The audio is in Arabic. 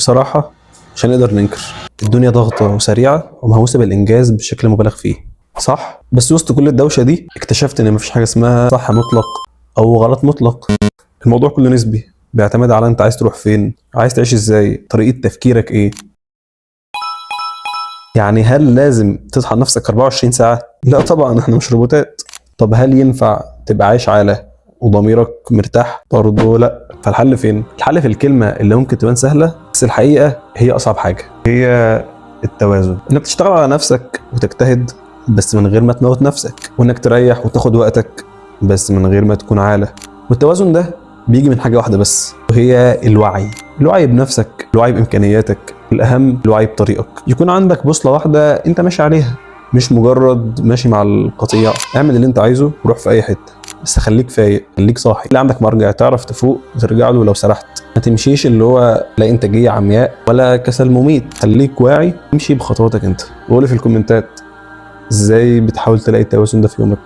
بصراحة مش هنقدر ننكر الدنيا ضغطة وسريعة ومهووسة بالإنجاز بشكل مبالغ فيه، صح؟ بس وسط كل الدوشة دي اكتشفت إن مفيش حاجة اسمها صح مطلق أو غلط مطلق. الموضوع كله نسبي، بيعتمد على أنت عايز تروح فين، عايز تعيش إزاي، طريقة تفكيرك إيه. يعني هل لازم تطحن نفسك 24 ساعة؟ لا طبعا، احنا مش روبوتات. طب هل ينفع تبقى عايش عالة وضميرك مرتاح؟ برضه لا. فالحل فين؟ الحل في الكلمة اللي ممكن تبان سهلة بس الحقيقة هي أصعب حاجة، هي التوازن. إنك تشتغل على نفسك وتجتهد بس من غير ما تموت نفسك، وإنك تريح وتاخد وقتك بس من غير ما تكون عالة. والتوازن ده بيجي من حاجة واحدة بس، وهي الوعي. الوعي بنفسك، الوعي بإمكانياتك، الأهم الوعي بطريقك. يكون عندك بوصلة واحدة أنت ماشي عليها، مش مجرد ماشي مع القطيع. اعمل اللي أنت عايزه وروح في أي حتة، بس خليك فايق، خليك صاحي، اللي عندك مرجع تعرف تفوق وترجع له لو سرحت. ما تمشيش اللي هو لا إنتاجية عمياء ولا كسل مميت. خليك واعي، امشي بخطواتك أنت. وقولي في الكومنتات إزاي بتحاول تلاقي التوازن ده في يومك.